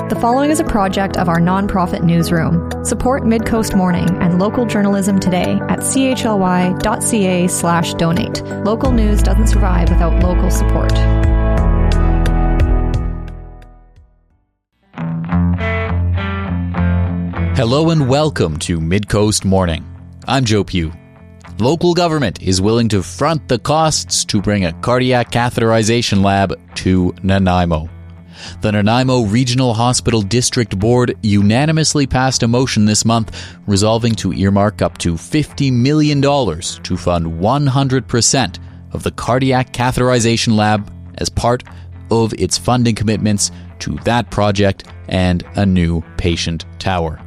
The following is a project of our nonprofit newsroom. Support Midcoast Morning and local journalism today at chly.ca/donate. Local news doesn't survive without local support. Hello and welcome to Midcoast Morning. I'm Joe Pugh. Local government is willing to front the costs to bring a cardiac catheterization lab to Nanaimo. The Nanaimo Regional Hospital District Board unanimously passed a motion this month resolving to earmark up to $50 million to fund 100% of the cardiac catheterization lab as part of its funding commitments to that project and a new patient tower.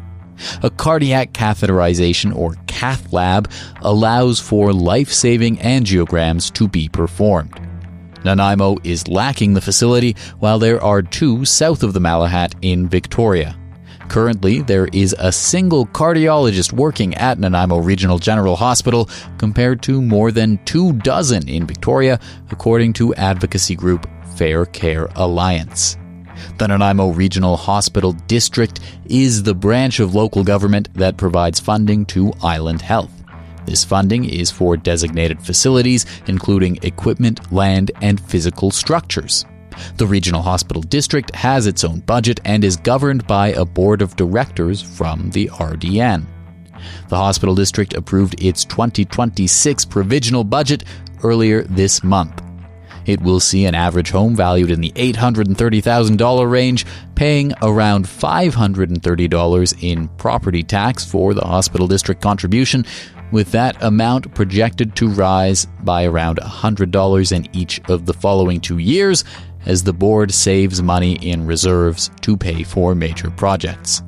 A cardiac catheterization or cath lab allows for life-saving angiograms to be performed. Nanaimo is lacking the facility, while there are two south of the Malahat in Victoria. Currently, there is a single cardiologist working at Nanaimo Regional General Hospital compared to more than 24 in Victoria, according to advocacy group Fair Care Alliance. The Nanaimo Regional Hospital District is the branch of local government that provides funding to Island Health. This funding is for designated facilities, including equipment, land, and physical structures. The Regional Hospital District has its own budget and is governed by a board of directors from the RDN. The hospital district approved its 2026 provisional budget earlier this month. It will see an average home valued in the $830,000 range, paying around $530 in property tax for the hospital district contribution, with that amount projected to rise by around $100 in each of the following 2 years as the board saves money in reserves to pay for major projects.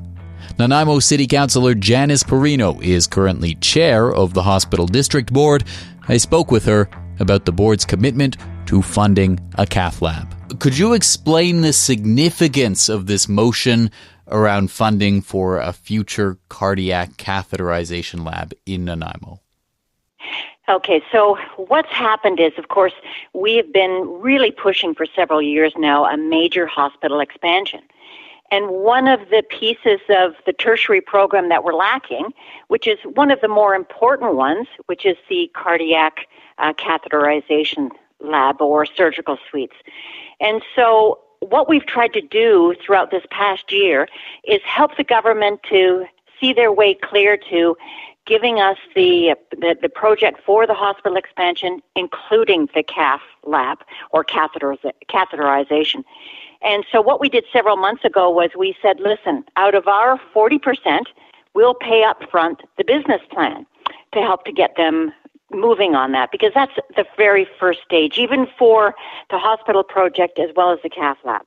Nanaimo City Councillor Janice Perrino is currently chair of the hospital district board. I spoke with her about the board's commitment to funding a cath lab. Could you explain the significance of this motion around funding for a future cardiac catheterization lab in Nanaimo? Okay, so what's happened is, of course, we have been really pushing for several years now a major hospital expansion. And one of the pieces of the tertiary program that we're lacking, which is one of the more important ones, which is the cardiac catheterization lab or surgical suites. And so what we've tried to do throughout this past year is help the government to see their way clear to giving us the project for the hospital expansion, including the cath lab or catheterization. And so what we did several months ago was we said, listen, out of our 40%, we'll pay up front the business plan to help to get them moving on that, because that's the very first stage, even for the hospital project as well as the cath lab.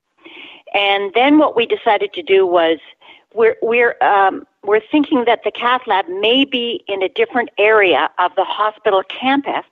And then what we decided to do was we're thinking that the cath lab may be in a different area of the hospital campus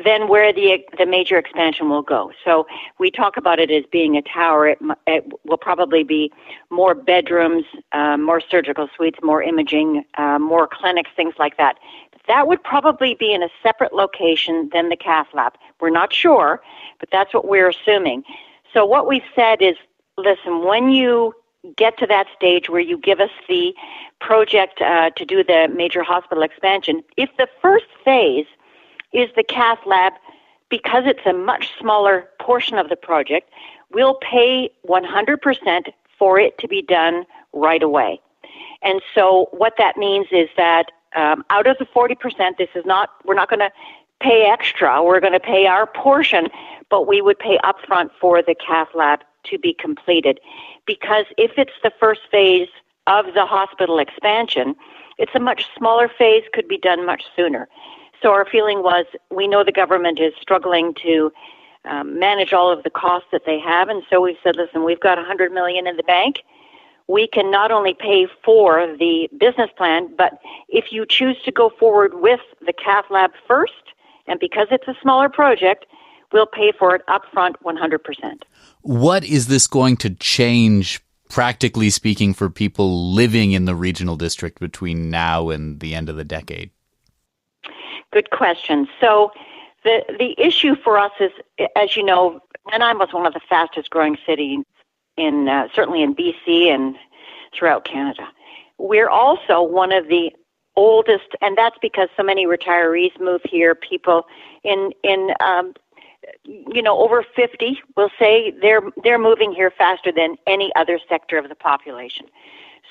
than where the major expansion will go. So we talk about it as being a tower. It will probably be more bedrooms, more surgical suites, more imaging, more clinics, things like that. That would probably be in a separate location than the cath lab. We're not sure, but that's what we're assuming. So what we've said is, listen, when you get to that stage where you give us the project to do the major hospital expansion, if the first phase is the cath lab, because it's a much smaller portion of the project, we'll pay 100% for it to be done right away. And so what that means is that out of the 40%, we're not going to pay extra. We're going to pay our portion, but we would pay upfront for the cath lab to be completed. Because if it's the first phase of the hospital expansion, it's a much smaller phase, could be done much sooner. So our feeling was, we know the government is struggling to manage all of the costs that they have, and so we've said, listen, we've got $100 million in the bank. We can not only pay for the business plan, but if you choose to go forward with the cath lab first, and because it's a smaller project, we'll pay for it upfront 100%. What is this going to change, practically speaking, for people living in the regional district between now and the end of the decade? Good question. So the issue for us is, as you know, Nanaimo is one of the fastest growing cities certainly in BC and throughout Canada. We're also one of the oldest, and that's because so many retirees move here. People over 50 will say they're moving here faster than any other sector of the population.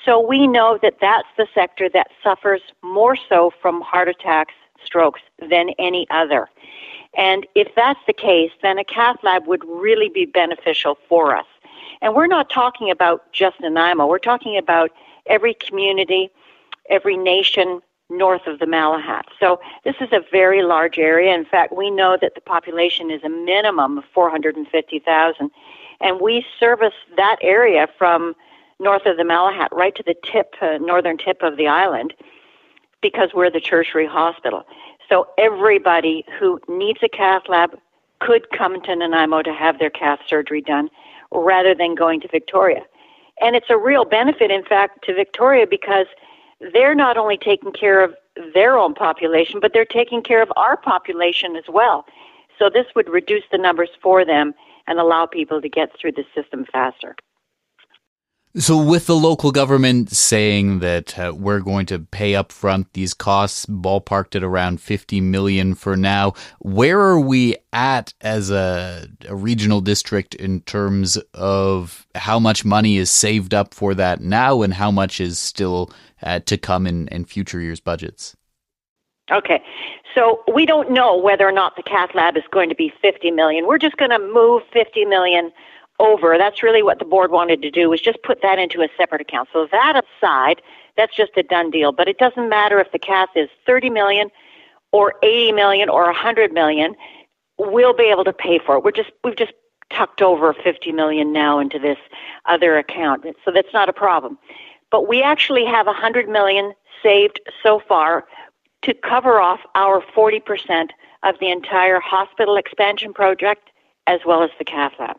So we know that that's the sector that suffers more so from heart attacks, strokes than any other. And if that's the case, then a cath lab would really be beneficial for us. And we're not talking about just Nanaimo. We're talking about every community, every nation north of the Malahat. So this is a very large area. In fact, we know that the population is a minimum of 450,000. And we service that area from north of the Malahat right to the northern tip of the island, because we're the tertiary hospital. So everybody who needs a cath lab could come to Nanaimo to have their cath surgery done rather than going to Victoria. And it's a real benefit, in fact, to Victoria, because they're not only taking care of their own population, but they're taking care of our population as well. So this would reduce the numbers for them and allow people to get through the system faster. So with the local government saying that we're going to pay up front these costs, ballparked at around $50 million for now, where are we at as a regional district in terms of how much money is saved up for that now and how much is still to come in future years' budgets? Okay, so we don't know whether or not the cath lab is going to be $50 million. We're just going to move $50 million over. That's really what the board wanted to do, was just put that into a separate account. So that aside, that's just a done deal. But it doesn't matter if the cath is $30 million or $80 million or $100 million. We'll be able to pay for it. We've just tucked over $50 million now into this other account, so that's not a problem. But we actually have $100 million saved so far to cover off our 40% of the entire hospital expansion project, as well as the cath lab.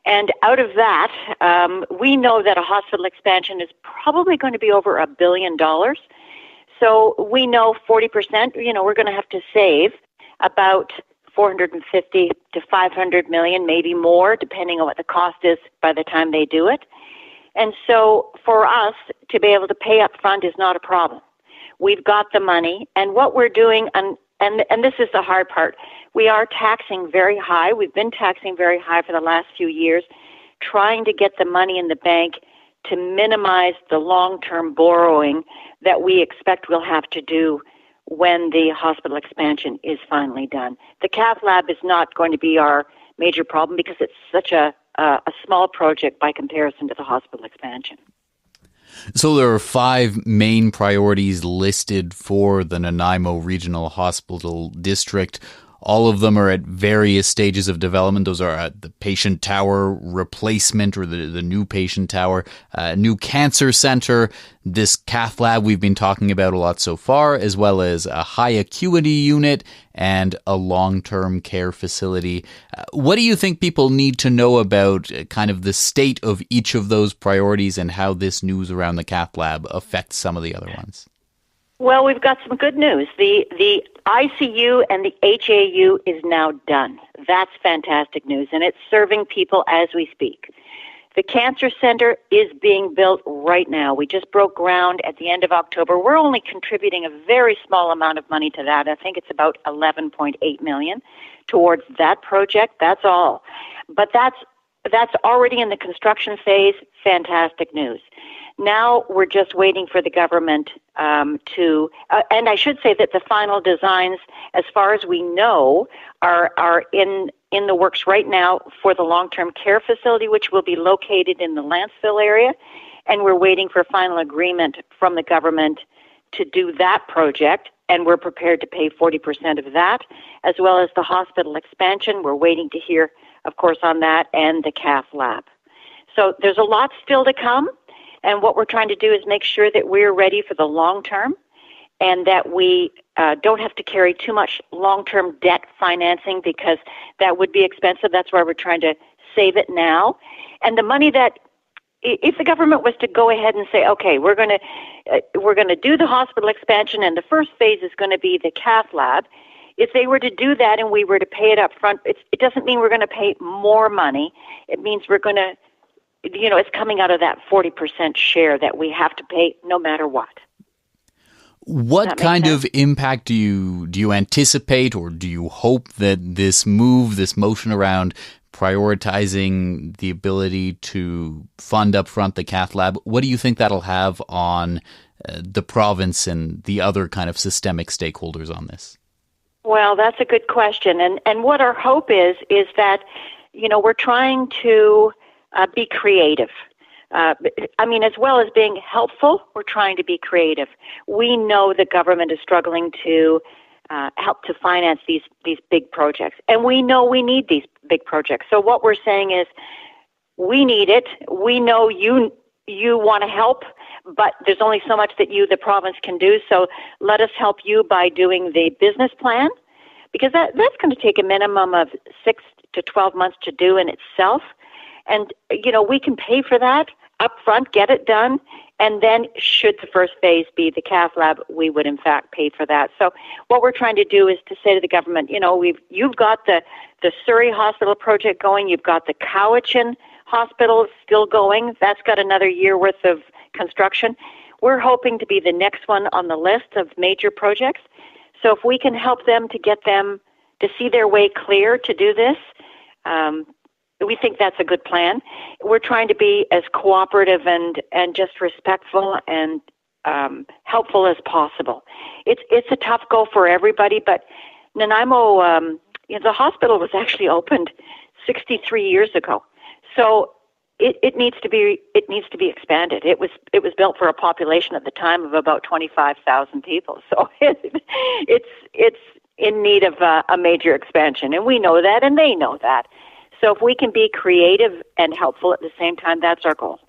And out of that, we know that a hospital expansion is probably going to be over $1 billion. So we know 40%, we're going to have to save about 450 to 500 million, maybe more, depending on what the cost is by the time they do it. And so for us to be able to pay up front is not a problem. We've got the money, and what we're doing, and this is the hard part, we are taxing very high. We've been taxing very high for the last few years, trying to get the money in the bank to minimize the long-term borrowing that we expect we'll have to do when the hospital expansion is finally done. The cath lab is not going to be our major problem because it's such a small project by comparison to the hospital expansion. So there are 5 main priorities listed for the Nanaimo Regional Hospital District. All of them are at various stages of development. Those are the patient tower replacement, or the new patient tower, new cancer center, this cath lab we've been talking about a lot so far, as well as a high acuity unit and a long-term care facility. What do you think people need to know about kind of the state of each of those priorities and how this news around the cath lab affects some of the other ones? Well, we've got some good news. The ICU and the HAU is now done. That's fantastic news, and it's serving people as we speak. The cancer center is being built right now. We just broke ground at the end of October. We're only contributing a very small amount of money to that. I think it's about $11.8 million towards that project. That's all. But that's already in the construction phase. Fantastic news. Now we're just waiting for the government to, and I should say that the final designs, as far as we know, are in the works right now for the long-term care facility, which will be located in the Lanceville area, and we're waiting for final agreement from the government to do that project, and we're prepared to pay 40% of that, as well as the hospital expansion. We're waiting to hear, of course, on that, and the cath lab. So there's a lot still to come. And what we're trying to do is make sure that we're ready for the long term and that we don't have to carry too much long-term debt financing, because that would be expensive. That's why we're trying to save it now. And the money that, if the government was to go ahead and say, okay, we're going to do the hospital expansion and the first phase is going to be the cath lab, if they were to do that and we were to pay it up front, it doesn't mean we're going to pay more money. it means we're going to, it's coming out of that 40% share that we have to pay no matter what. What kind of impact do you anticipate, or do you hope that this motion around prioritizing the ability to fund up front the cath lab, what do you think that'll have on the province and the other kind of systemic stakeholders on this? Well, that's a good question. And what our hope is that, we're trying to be creative. As well as being helpful, we're trying to be creative. We know the government is struggling to help to finance these big projects, and we know we need these big projects. So what we're saying is, we need it. We know you want to help, but there's only so much that the province can do. So let us help you by doing the business plan, because that's going to take a minimum of 6 to 12 months to do in itself. And, we can pay for that up front, get it done, and then should the first phase be the cath lab, we would in fact pay for that. So what we're trying to do is to say to the government, you've got the Surrey Hospital project going, you've got the Cowichan Hospital still going, that's got another year worth of construction. We're hoping to be the next one on the list of major projects. So if we can help them to get them to see their way clear to do this, we think that's a good plan. We're trying to be as cooperative and just respectful and helpful as possible. It's a tough go for everybody, but Nanaimo, the hospital was actually opened 63 years ago, so it needs to be expanded. It was built for a population at the time of about 25,000 people, so it's in need of a major expansion, and we know that, and they know that. So if we can be creative and helpful at the same time, that's our goal.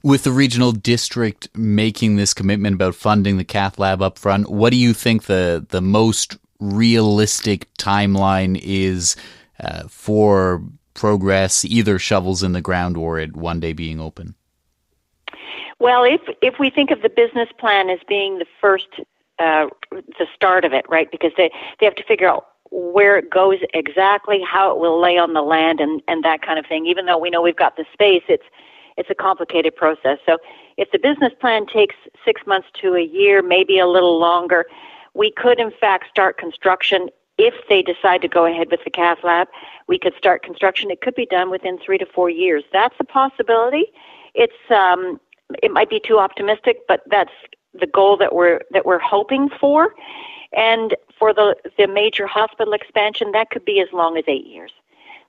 With the regional district making this commitment about funding the cath lab up front, what do you think the most realistic timeline is for progress, either shovels in the ground or it one day being open? Well, if we think of the business plan as being the first, the start of it, right? Because they have to figure out where it goes exactly, how it will lay on the land and that kind of thing. Even though we know we've got the space, it's a complicated process. So if the business plan takes 6 months to a year, maybe a little longer, we could in fact start construction. If they decide to go ahead with the cath lab, we could start construction. It could be done within 3 to 4 years. That's a possibility. It might be too optimistic, but that's the goal that we're hoping for. And for the major hospital expansion, that could be as long as 8 years.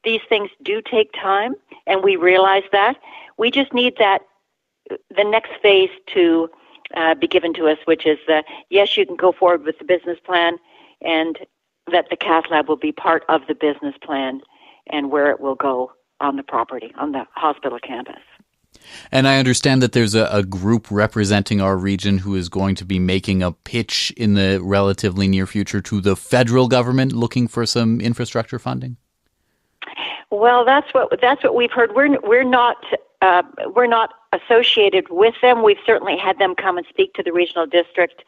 These things do take time, and we realize that. We just need the next phase to be given to us, which is yes, you can go forward with the business plan, and that the cath lab will be part of the business plan and where it will go on the property, on the hospital campus. And I understand that there's a group representing our region who is going to be making a pitch in the relatively near future to the federal government looking for some infrastructure funding. Well, that's what we've heard. We're not associated with them. We've certainly had them come and speak to the regional district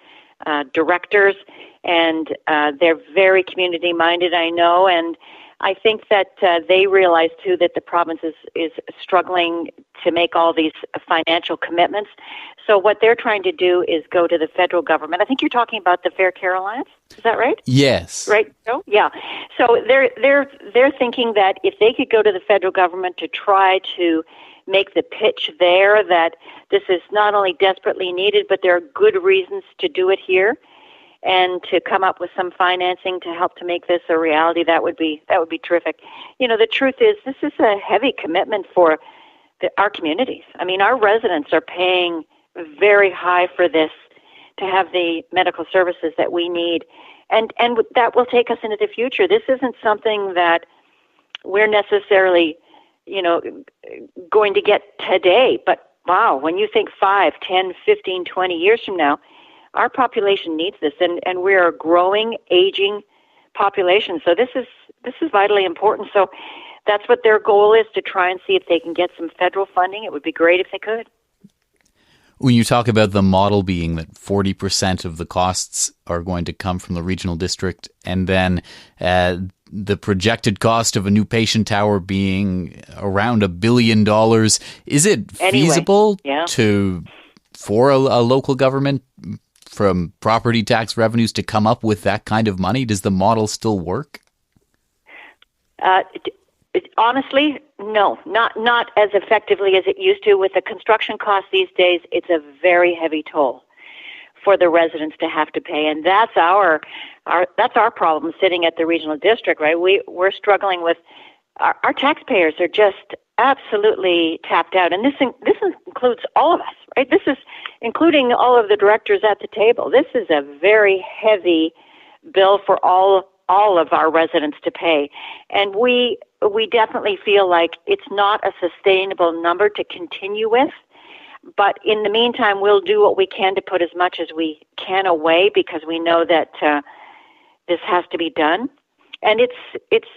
directors, and they're very community minded, I know, and I think that they realize too that the province is struggling to make all these financial commitments. So what they're trying to do is go to the federal government. I think you're talking about the Fair Care Alliance. Is that right? Yes. Right. So yeah. So they're thinking that if they could go to the federal government to try to make the pitch there that this is not only desperately needed, but there are good reasons to do it here, and to come up with some financing to help to make this a reality, that would be terrific. The truth is, this is a heavy commitment for our communities. I mean, our residents are paying very high for this to have the medical services that we need, and that will take us into the future. This isn't something that we're necessarily, going to get today, but wow, when you think 5, 10, 15, 20 years from now, our population needs this, and we're a growing, aging population. So this is vitally important. So that's what their goal is, to try and see if they can get some federal funding. It would be great if they could. When you talk about the model being that 40% of the costs are going to come from the regional district, and then the projected cost of a new patient tower being around $1 billion. Is it feasible for a local government from property tax revenues to come up with that kind of money? Does the model still work? Honestly, no, not as effectively as it used to. With the construction costs these days, it's a very heavy toll for the residents to have to pay, and that's our problem sitting at the regional district, right? We're struggling with our taxpayers are just absolutely tapped out, and this includes all of us, right? This is including all of the directors at the table. This is a very heavy bill for all of our residents to pay, and we definitely feel like it's not a sustainable number to continue with. But in the meantime, we'll do what we can to put as much as we can away, because we know that this has to be done. And it's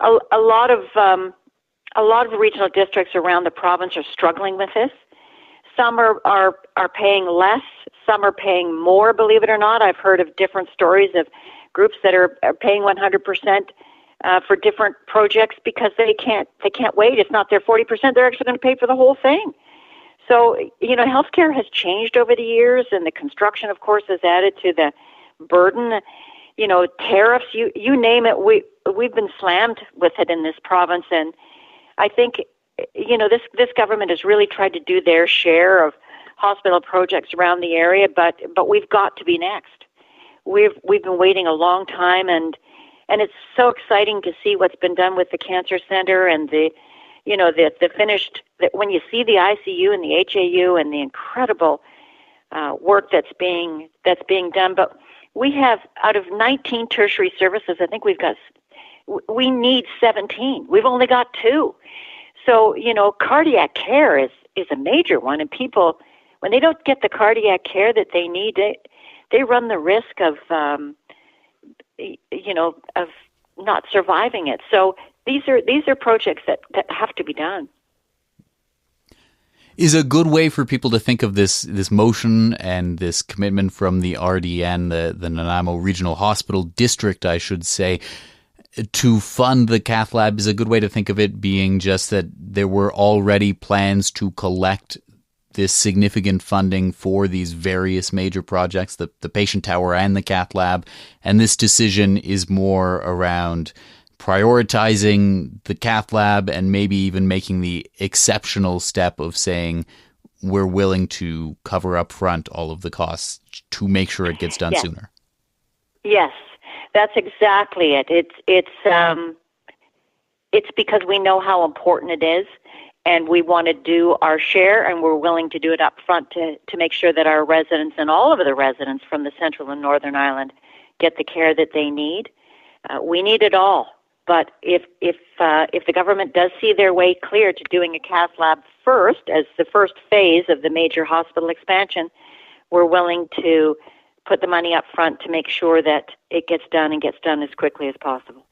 a lot of regional districts around the province are struggling with this. Some are paying less, some are paying more. Believe it or not, I've heard of different stories of groups that are paying 100% for different projects because they can't wait. It's not their 40%; they're actually going to pay for the whole thing. So, healthcare has changed over the years, and the construction, of course, has added to the burden. Tariffs, you name it, we've been slammed with it in this province. And I think, this government has really tried to do their share of hospital projects around the area, but we've got to be next. We've been waiting a long time, and it's so exciting to see what's been done with the cancer center and the finished, that when you see the ICU and the HAU and the incredible work that's being done. But we have, out of 19 tertiary services, I think we need 17. We've only got 2. So, cardiac care is a major one, and people, when they don't get the cardiac care that they need, they run the risk of not surviving it. So these are projects that have to be done. Is a good way for people to think of this motion and this commitment from the RDN, the Nanaimo Regional Hospital District, I should say, to fund the cath lab, is a good way to think of it being just that there were already plans to collect this significant funding for these various major projects, the patient tower and the cath lab, and this decision is more around prioritizing the cath lab and maybe even making the exceptional step of saying we're willing to cover up front all of the costs to make sure it gets done sooner. Yes, that's exactly it. It's because we know how important it is, and we want to do our share, and we're willing to do it up front to make sure that our residents and all of the residents from the Central and Northern Island get the care that they need. We need it all. But if the government does see their way clear to doing a cath lab first, as the first phase of the major hospital expansion, we're willing to put the money up front to make sure that it gets done and gets done as quickly as possible.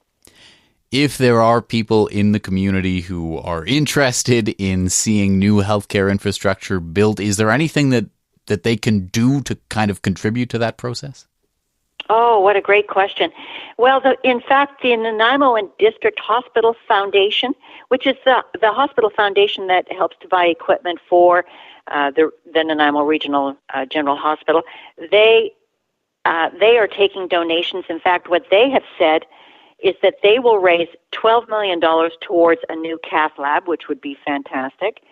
If there are people in the community who are interested in seeing new healthcare infrastructure built, is there anything that they can do to kind of contribute to that process? Oh, what a great question. Well, in fact, the Nanaimo and District Hospital Foundation, which is the hospital foundation that helps to buy equipment for the Nanaimo Regional General Hospital, they are taking donations. In fact, what they have said is that they will raise $12 million towards a new cath lab, which would be fantastic.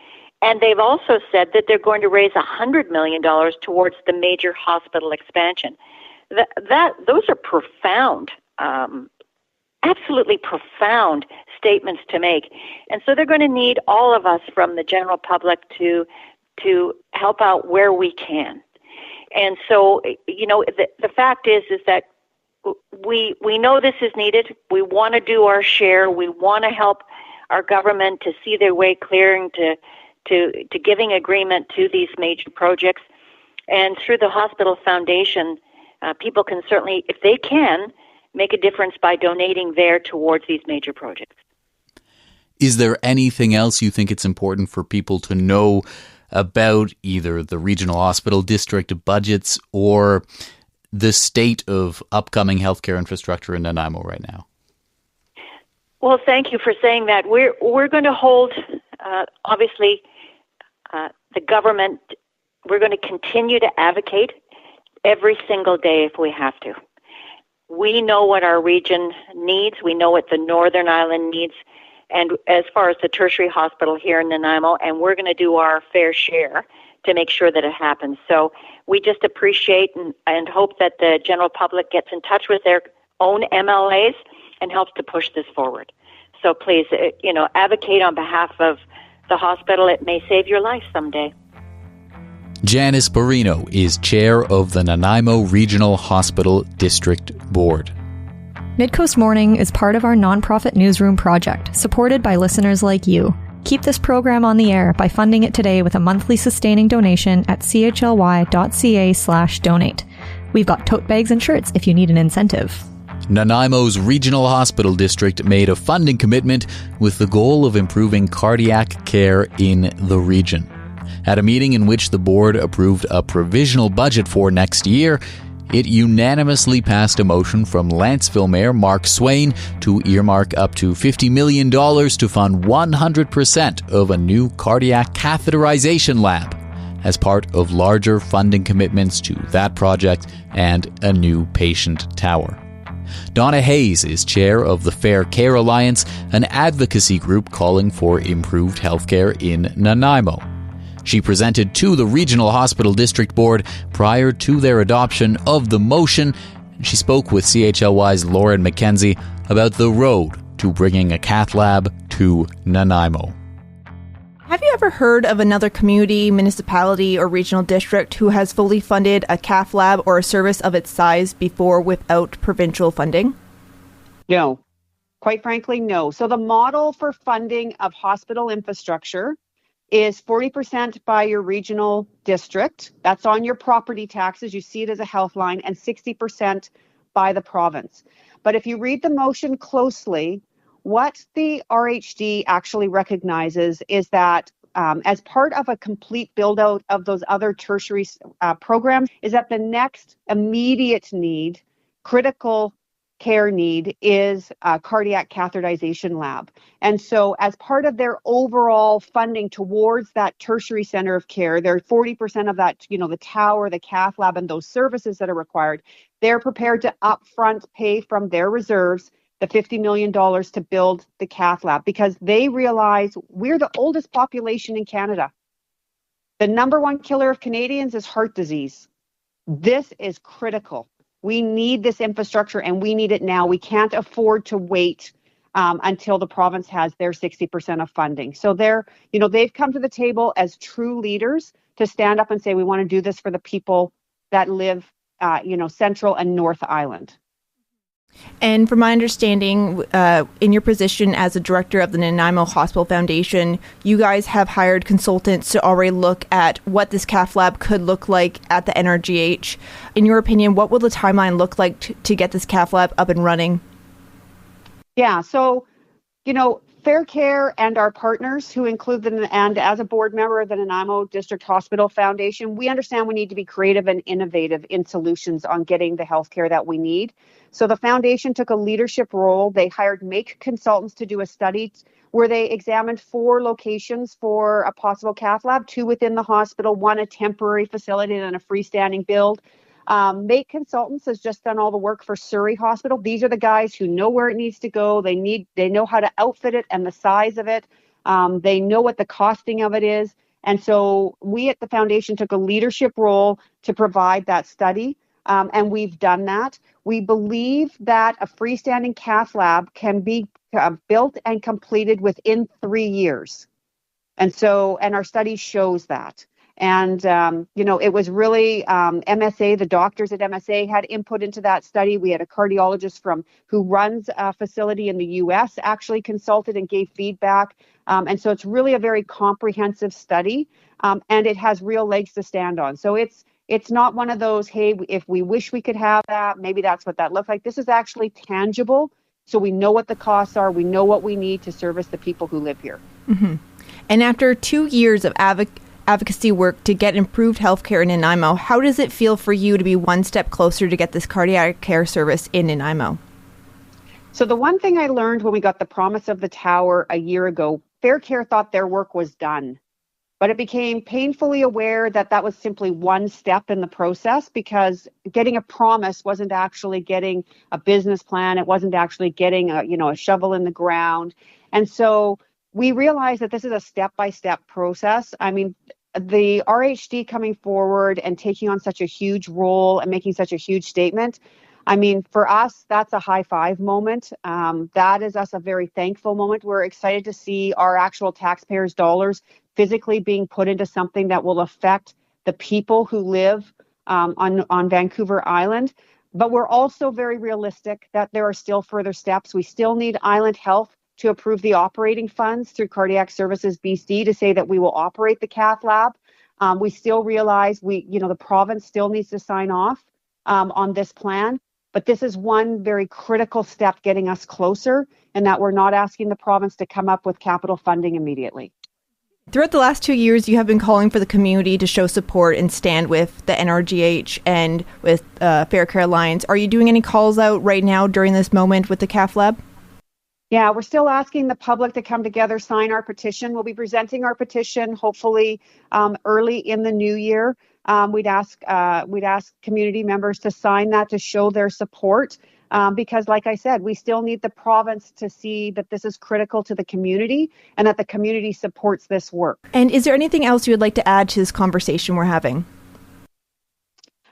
And they've also said that they're going to raise $100 million towards the major hospital expansion. Those are profound, absolutely profound statements to make. And so they're going to need all of us from the general public to help out where we can. And so, the fact is that we know this is needed. We want to do our share. We want to help our government to see their way clear and to giving agreement to these major projects. And through the Hospital Foundation, people can certainly, if they can, make a difference by donating there towards these major projects. Is there anything else you think it's important for people to know about either the regional hospital district budgets or the state of upcoming healthcare infrastructure in Nanaimo right now? Well, thank you for saying that. We're going to hold, obviously, the government. We're going to continue to advocate every single day if we have to. We know what our region needs. We know what the Northern Island needs, and as far as the tertiary hospital here in Nanaimo, and we're going to do our fair share to make sure that it happens. So we just appreciate and hope that the general public gets in touch with their own MLAs and helps to push this forward. So please, advocate on behalf of the hospital. It may save your life someday. Janice Perrino is chair of the Nanaimo Regional Hospital District Board. Midcoast Morning is part of our nonprofit newsroom project, supported by listeners like you. Keep this program on the air by funding it today with a monthly sustaining donation at chly.ca/donate. We've got tote bags and shirts if you need an incentive. Nanaimo's Regional Hospital District made a funding commitment with the goal of improving cardiac care in the region. At a meeting in which the board approved a provisional budget for next year, it unanimously passed a motion from Lanceville Mayor Mark Swain to earmark up to $50 million to fund 100% of a new cardiac catheterization lab as part of larger funding commitments to that project and a new patient tower. Donna Hayes is chair of the Fair Care Alliance, an advocacy group calling for improved healthcare in Nanaimo. She presented to the Regional Hospital District Board prior to their adoption of the motion. She spoke with CHLY's Lauren McKenzie about the road to bringing a cath lab to Nanaimo. Have you ever heard of another community, municipality, or regional district who has fully funded a cath lab or a service of its size before without provincial funding? No. Quite frankly, no. So the model for funding of hospital infrastructure is 40% by your regional district. That's on your property taxes. You see it as a health line, and 60% by the province. But if you read the motion closely, what the NRHD actually recognizes is that as part of a complete build out of those other tertiary programs, is that the next immediate need, critical care need, is a cardiac catheterization lab. And so as part of their overall funding towards that tertiary center of care, they're 40% of that, the tower, the cath lab, and those services that are required, they're prepared to upfront pay from their reserves the $50 million to build the cath lab, because they realize we're the oldest population in Canada. The number one killer of Canadians is heart disease. This is critical. We need this infrastructure, and we need it now. We can't afford to wait until the province has their 60% of funding. So they've come to the table as true leaders to stand up and say, we want to do this for the people that live, Central and North Island. And from my understanding, in your position as a director of the Nanaimo Hospital Foundation, you guys have hired consultants to already look at what this cath lab could look like at the NRGH. In your opinion, what will the timeline look like to get this cath lab up and running? Yeah, so, Fair Care and our partners who include and as a board member of the Nanaimo District Hospital Foundation, we understand we need to be creative and innovative in solutions on getting the healthcare that we need. So the foundation took a leadership role. They hired MAKE consultants to do a study where they examined 4 locations for a possible cath lab, 2 within the hospital, 1 a temporary facility and a freestanding build. MAKE Consultants has just done all the work for Surrey Hospital. These are the guys who know where it needs to go. They know how to outfit it and the size of it. They know what the costing of it is. And so we at the foundation took a leadership role to provide that study. And we've done that. We believe that a freestanding cath lab can be built and completed within 3 years. And our study shows that. And, it was really MSA, the doctors at MSA had input into that study. We had a cardiologist who runs a facility in the U.S. actually consulted and gave feedback. And so it's really a very comprehensive study, and it has real legs to stand on. So it's not one of those, hey, if we wish we could have that, maybe that's what that looks like. This is actually tangible. So we know what the costs are. We know what we need to service the people who live here. Mm-hmm. And after 2 years of advocacy work to get improved healthcare in Nanaimo, how does it feel for you to be one step closer to get this cardiac care service in Nanaimo? So the one thing I learned when we got the promise of the tower a year ago, Fair Care thought their work was done. But it became painfully aware that that was simply one step in the process, because getting a promise wasn't actually getting a business plan. It wasn't actually getting a shovel in the ground. And so we realized that this is a step-by-step process. I mean, the NRHD coming forward and taking on such a huge role and making such a huge statement, I mean, for us, that's a high five moment. That is us a very thankful moment. We're excited to see our actual taxpayers' dollars physically being put into something that will affect the people who live on Vancouver Island. But we're also very realistic that there are still further steps. We still need Island Health to approve the operating funds through Cardiac Services BC to say that we will operate the cath lab. We still realize the province still needs to sign off on this plan. But this is one very critical step getting us closer, and that we're not asking the province to come up with capital funding immediately. Throughout the last 2 years, you have been calling for the community to show support and stand with the NRGH and with Fair Care Alliance. Are you doing any calls out right now during this moment with the cath lab? Yeah, we're still asking the public to come together, sign our petition. We'll be presenting our petition hopefully early in the new year. We'd ask community members to sign that to show their support. Because like I said, we still need the province to see that this is critical to the community and that the community supports this work. And is there anything else you would like to add to this conversation we're having?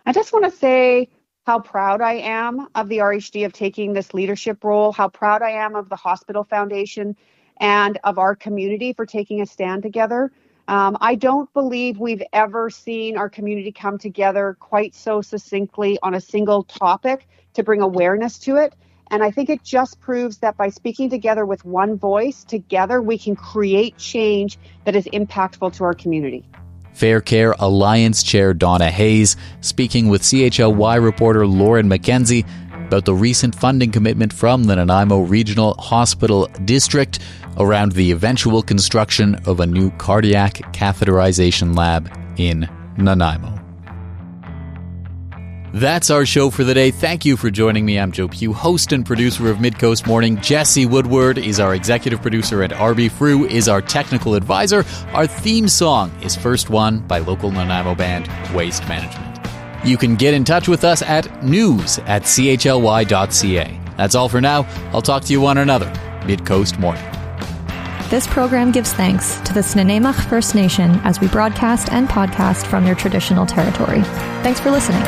I just want to say how proud I am of the NRHD of taking this leadership role, how proud I am of the Hospital Foundation and of our community for taking a stand together. I don't believe we've ever seen our community come together quite so succinctly on a single topic to bring awareness to it. And I think it just proves that by speaking together with one voice, together we can create change that is impactful to our community. Fair Care Alliance Chair Donna Hayes speaking with CHLY reporter Lauren McKenzie about the recent funding commitment from the Nanaimo Regional Hospital District around the eventual construction of a new cardiac catheterization lab in Nanaimo. That's our show for the day. Thank you for joining me. I'm Joe Pugh, host and producer of Midcoast Morning. Jesse Woodward is our executive producer, and RB Frew is our technical advisor. Our theme song is First One by local Nanaimo band Waste Management. You can get in touch with us at news@chly.ca. That's all for now. I'll talk to you on another Midcoast Morning. This program gives thanks to the Nanaimo First Nation as we broadcast and podcast from their traditional territory. Thanks for listening.